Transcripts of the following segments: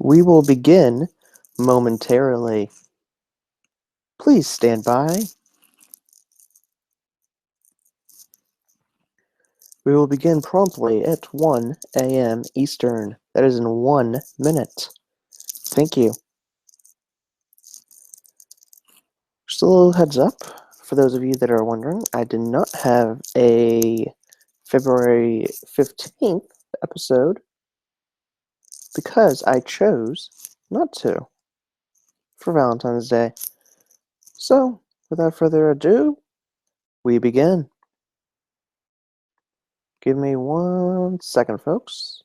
We will begin momentarily. Please stand by. We will begin promptly at 1 a.m. Eastern. That is in 1 minute. Thank you. Just a little heads up for those of you that are wondering, I did not have a February 15th episode because I chose not to for Valentine's Day. So, without further ado, we begin. Give me 1 second, folks.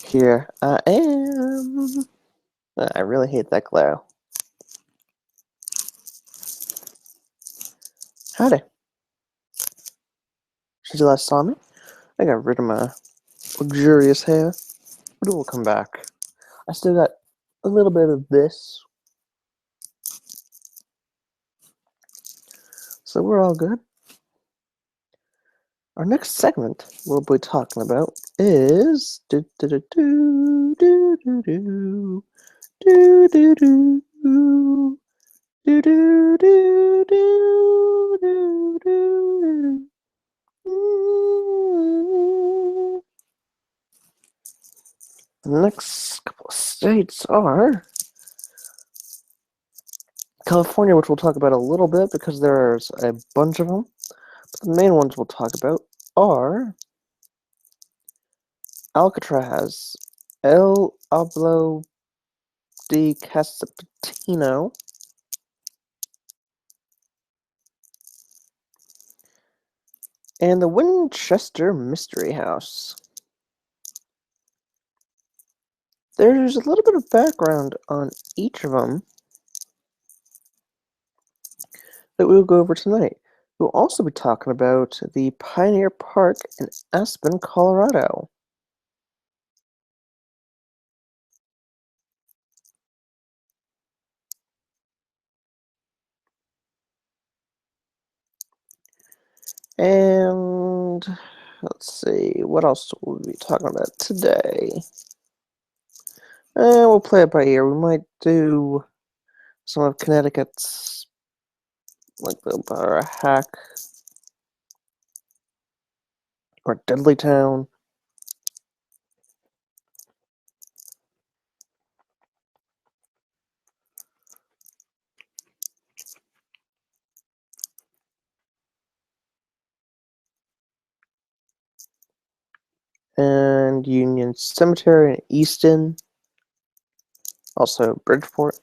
Here I am. I really hate that glow. Howdy. Since you last saw me, I got rid of my luxurious hair, but it will come back. I still got a little bit of this, so we're all good. Our next segment we'll be talking about is do do do do do do do do do do do do do do do do. The next couple of states are California, which we'll talk about a little bit because there's a bunch of them. But the main ones we'll talk about are Alcatraz, El Hablo de Casapatino, and the Winchester Mystery House. There's a little bit of background on each of them that we'll go over tonight. We'll also be talking about the Pioneer Park in Aspen, Colorado. And let's see, what else will we be talking about today? We'll play it by ear. We might do some of Connecticut's, like the Hack or Deadlytown. And Union Cemetery in Easton. Also Bridgeport.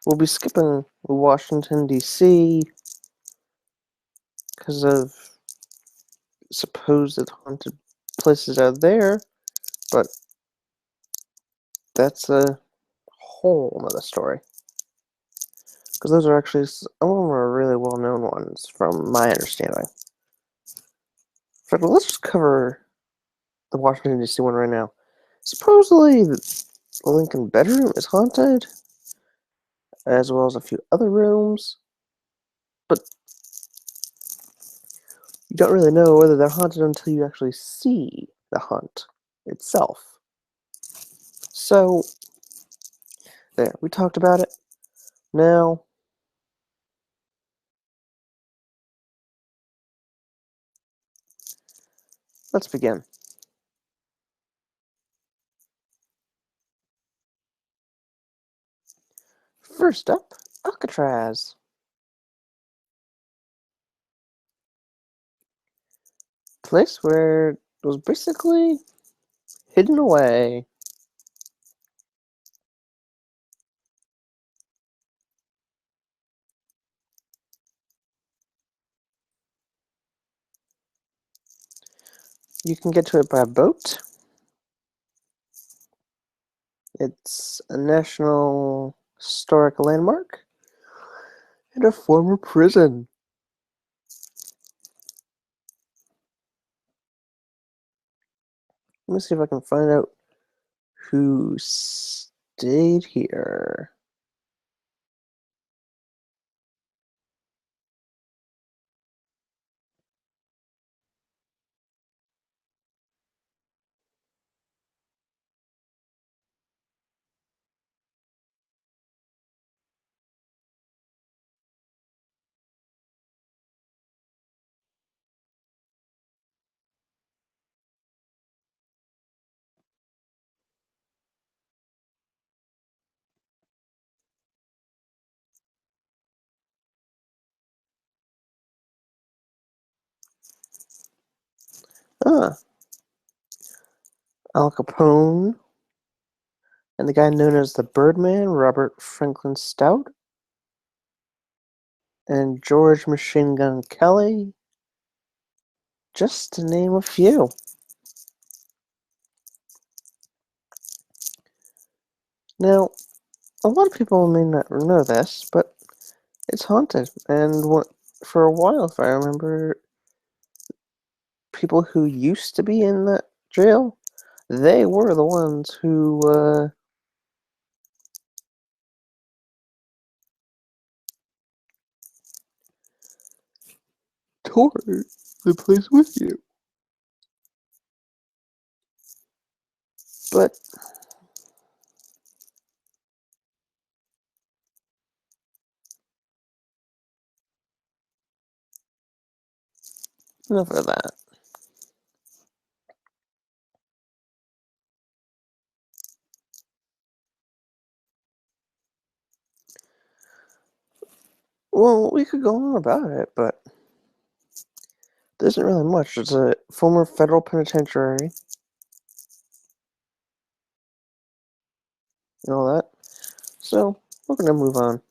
We'll be skipping Washington, D.C. because of supposed haunted places out there, but that's a whole other story. Because those are actually, some of them are really well-known ones, from my understanding. In fact, let's just cover the Washington, D.C. one right now. Supposedly, the Lincoln bedroom is haunted, as well as a few other rooms, but you don't really know whether they're haunted until you actually see the haunt itself. So, there, we talked about it. Now, let's begin. First up, Alcatraz. Place where it was basically hidden away. You can get to it by boat. It's a National Historic Landmark and a former prison. Let me see if I can find out who stayed here. Ah, Al Capone and the guy known as the Birdman, Robert Franklin Stout, and George Machine Gun Kelly, just to name a few. Now, a lot of people may not know this, but it's haunted, and for a while, if I remember, people who used to be in that jail, they were the ones who toured the place with you. But enough of that. Well, we could go on about it, but there isn't really much. It's a former federal penitentiary and all that. So we're gonna move on.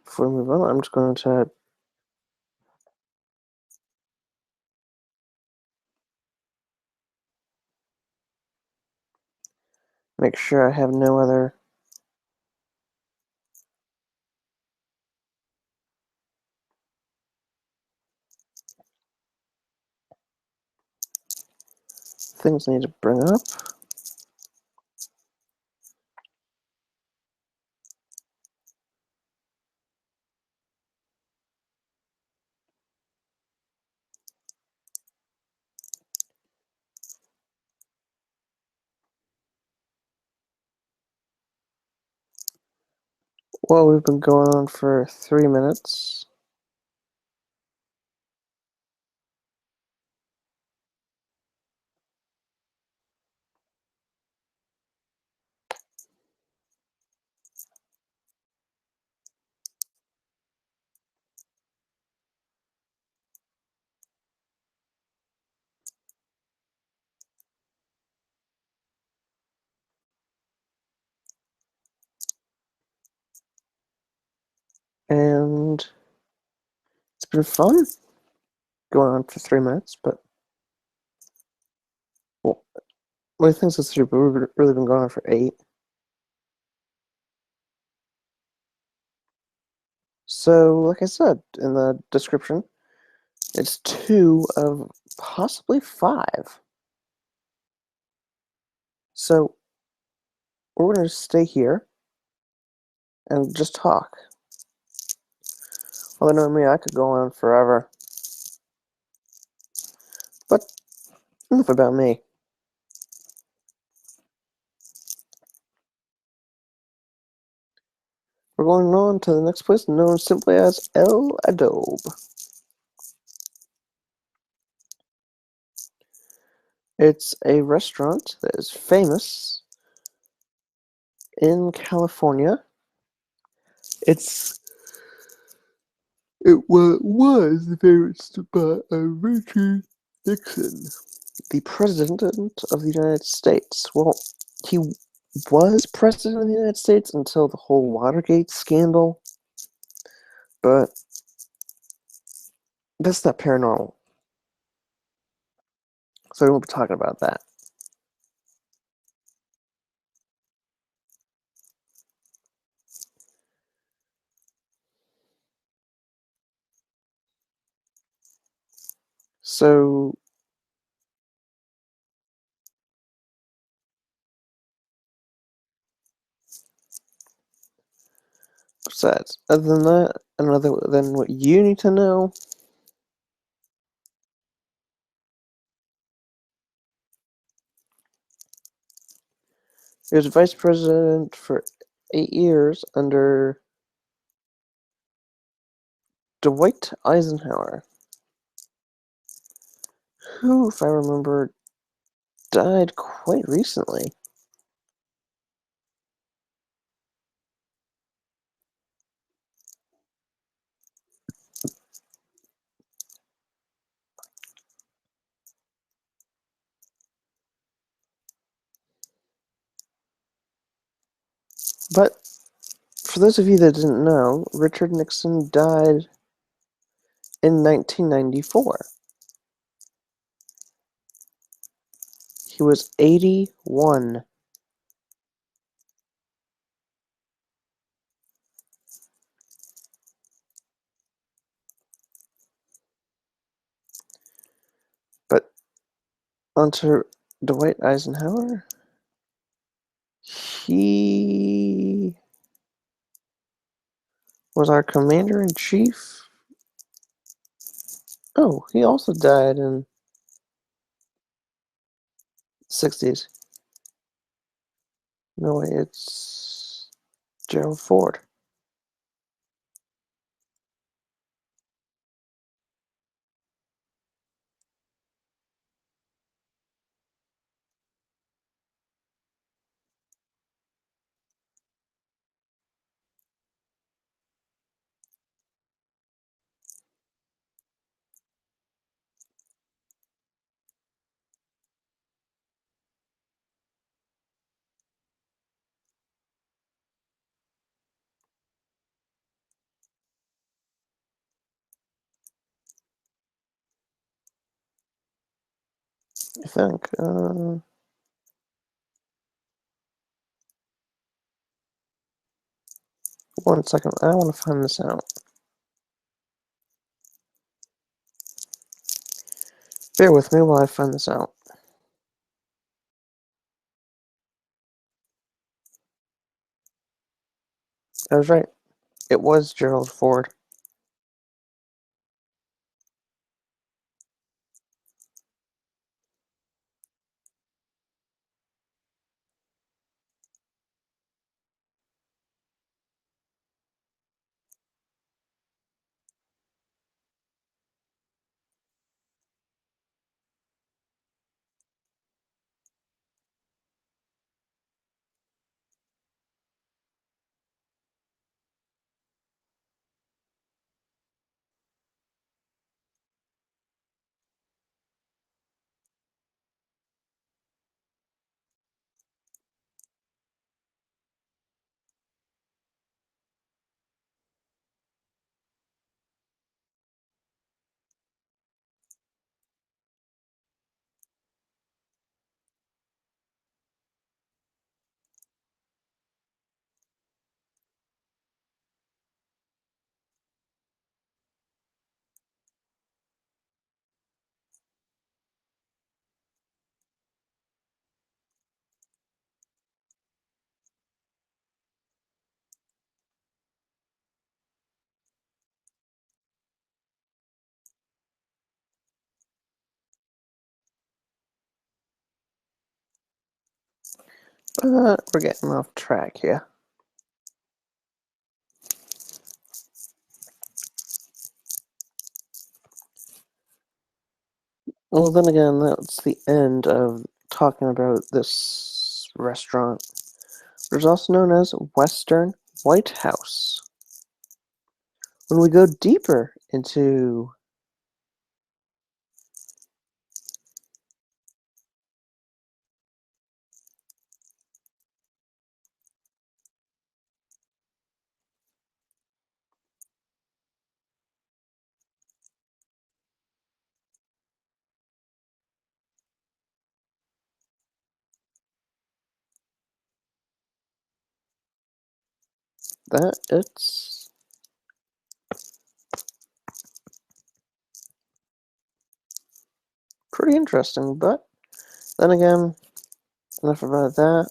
Before we move on, I'm just going to make sure I have no other things I need to bring up. Well, we've been going on for 3 minutes. And it's been fun going on for 3 minutes, but well, what do you think it's but we've really been going on for 8. So, like I said in the description, it's 2 of possibly 5. So, we're going to stay here and just talk. Although, knowing me, I could go on forever. But enough about me. We're going on to the next place, known simply as El Adobe. It's a restaurant that is famous in California. Was famous by Richard Nixon, the President of the United States. Well, he was President of the United States until the whole Watergate scandal, but that's not paranormal, so we won't be talking about that. So, besides, other than that, another than what you need to know, he was vice president for 8 years under Dwight Eisenhower, who, if I remember, died quite recently. But for those of you that didn't know, Richard Nixon died in 1994. He was 81. But onto Dwight Eisenhower. He was our commander-in-chief. Oh, he also died in 60s. No way, it's Gerald Ford. I think. 1 second. I want to find this out. Bear with me while I find this out. I was right. It was Gerald Ford. But we're getting off track here. Well, then again, that's the end of talking about this restaurant. It's also known as Western White House. When we go deeper into that, it's pretty interesting, but then again, enough about that.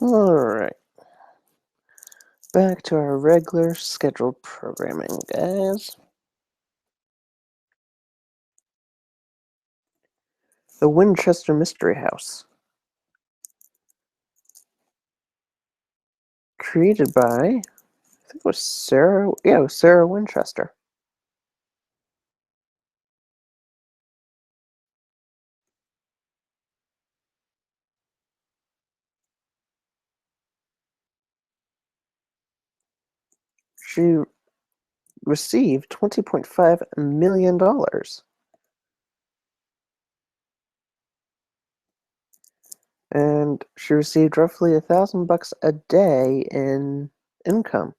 Alright, back to our regular scheduled programming, guys. The Winchester Mystery House. Created by, I think it was Sarah, yeah, it was Sarah Winchester. She received $20.5 million. And she received roughly $1,000 a day in income,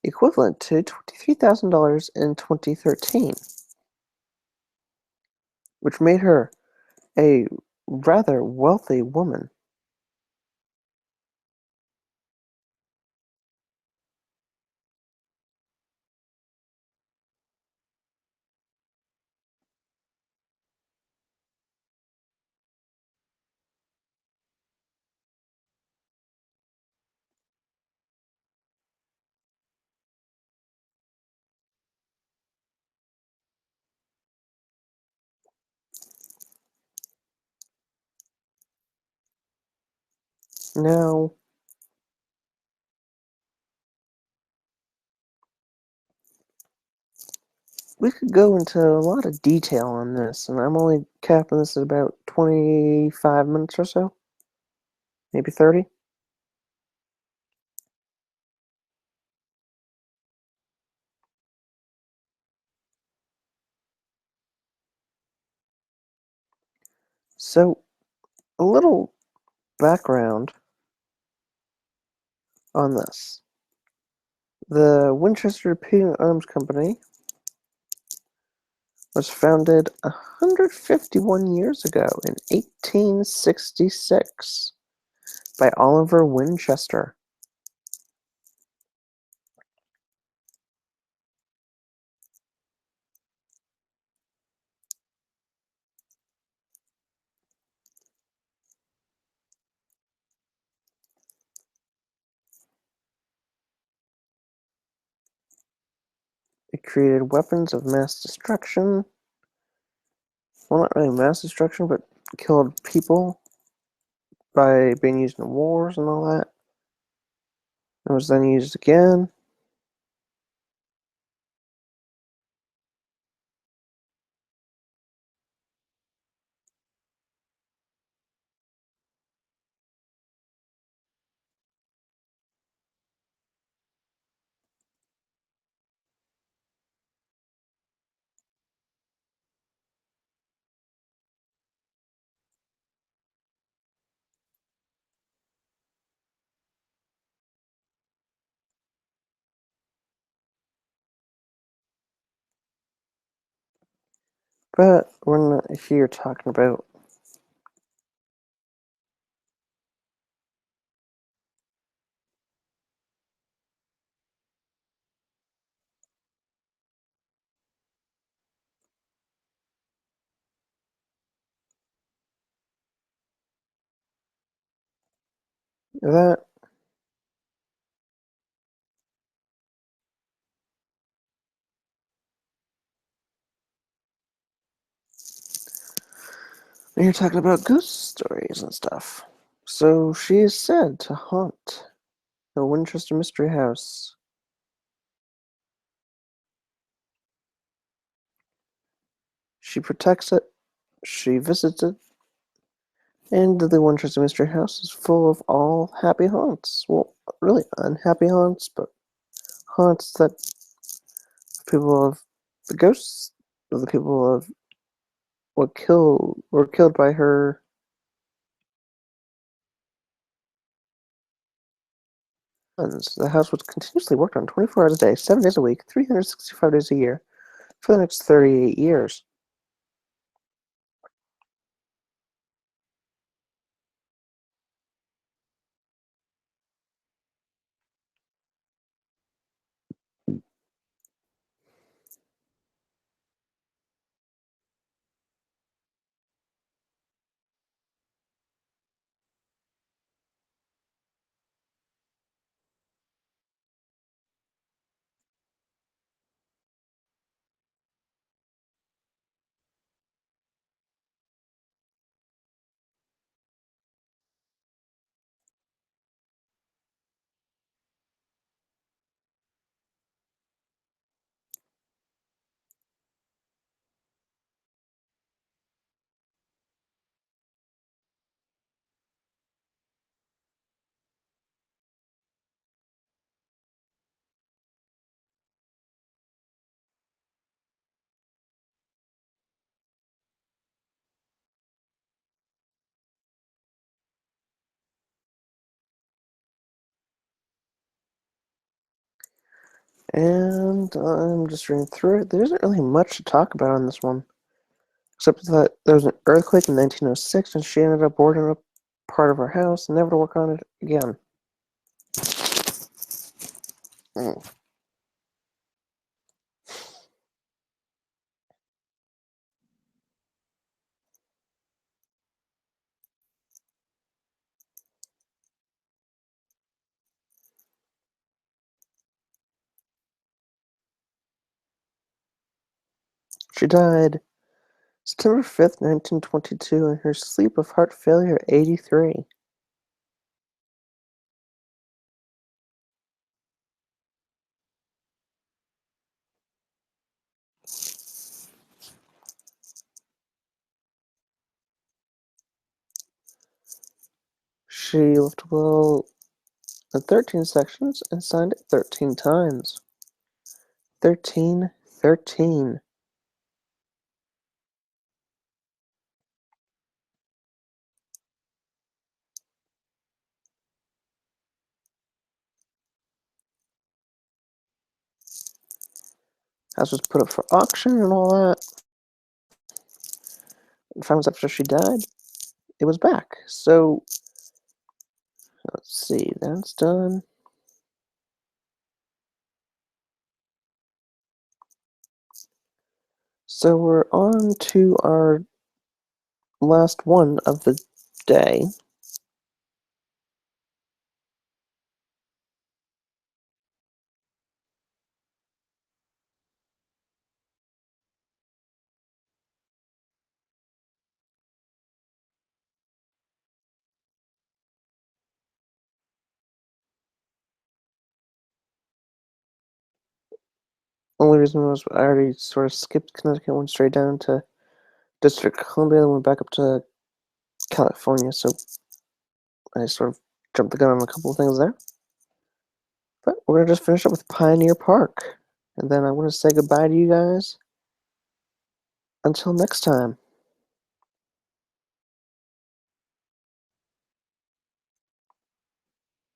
equivalent to $23,000 in 2013, which made her a rather wealthy woman. Now, we could go into a lot of detail on this, and I'm only capping this at about 25 minutes or so, maybe 30. So, a little background on this. The Winchester Repeating Arms Company was founded 151 years ago in 1866 by Oliver Winchester. It created weapons of mass destruction. Well, not really mass destruction, but killed people by being used in wars and all that. It was then used again. But we're not here talking about That you're talking about ghost stories and stuff. So she is said to haunt the Winchester Mystery House. She protects it, she visits it, and the Winchester Mystery House is full of all happy haunts. Well, really unhappy haunts, but haunts that people of the ghosts of the people of were killed by her. The house was continuously worked on 24 hours a day, 7 days a week, 365 days a year, for the next 38 years. And I'm just reading through it. There isn't really much to talk about on this one, except that there was an earthquake in 1906, and she ended up boarding up part of her house, never to work on it again. Mm. She died September 5th, 1922, in her sleep of heart failure at 83. She lived well in 13 sections and signed it 13 times. 13, 13. House was put up for auction and all that. And 5 months after she died, it was back. So, let's see, that's done. So we're on to our last one of the day. Only reason was I already sort of skipped Connecticut, went straight down to District of Columbia, then went back up to California, so I sort of jumped the gun on a couple of things there. But we're gonna just finish up with Pioneer Park. And then I want to say goodbye to you guys. Until next time.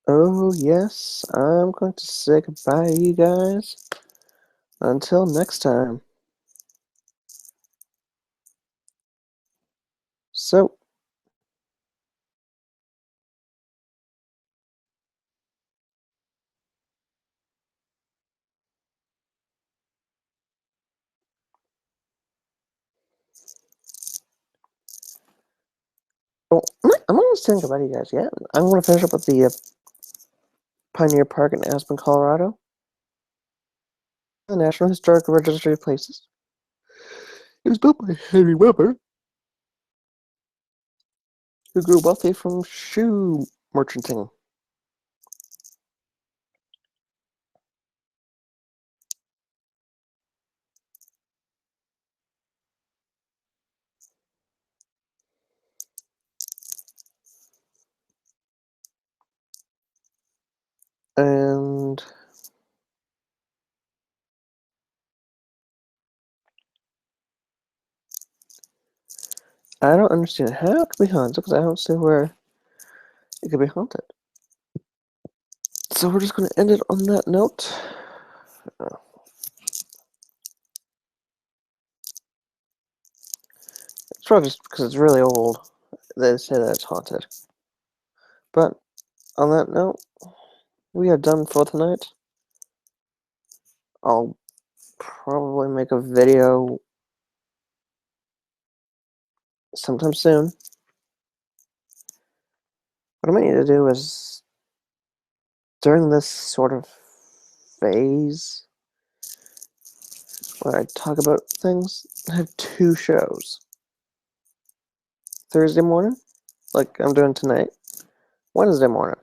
Oh, yes, I'm going to say goodbye to you guys. Until next time. So, well, I'm guys think about you guys yet? I'm going to finish up with the Pioneer Park in Aspen, Colorado. The National Historic Registry of Places. It was built by Henry Weber, who grew wealthy from shoe merchanting. And I don't understand how it could be haunted because I don't see where it could be haunted. So we're just going to end it on that note. It's probably just because it's really old. They say that it's haunted. But on that note, we are done for tonight. I'll probably make a video sometime soon. What I might need to do is, during this sort of phase where I talk about things, I have 2 shows. Thursday morning, like I'm doing tonight. Wednesday morning,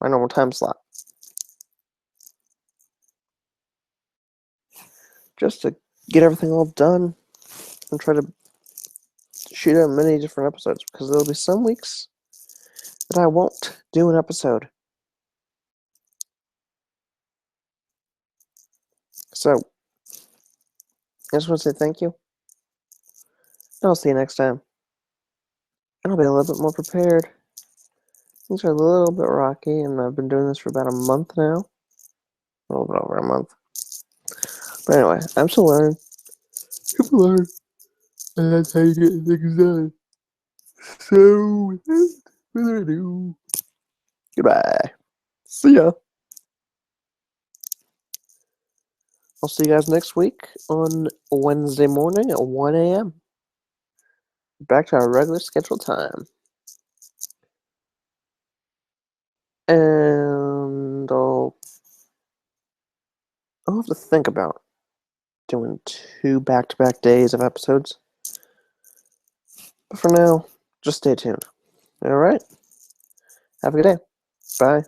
my normal time slot. Just to get everything all done and try to shoot out many different episodes, because there'll be some weeks that I won't do an episode. So, I just want to say thank you. And I'll see you next time. And I'll be a little bit more prepared. Things are a little bit rocky, and I've been doing this for about a month now. A little bit over a month. But anyway, I'm still learning. You can learn. And that's how you get things done. So, without further ado, goodbye. See ya. I'll see you guys next week on Wednesday morning at 1 a.m. Back to our regular scheduled time. And I'll have to think about doing 2 back-to-back days of episodes. But for now, just stay tuned. Alright? Have a good day. Bye.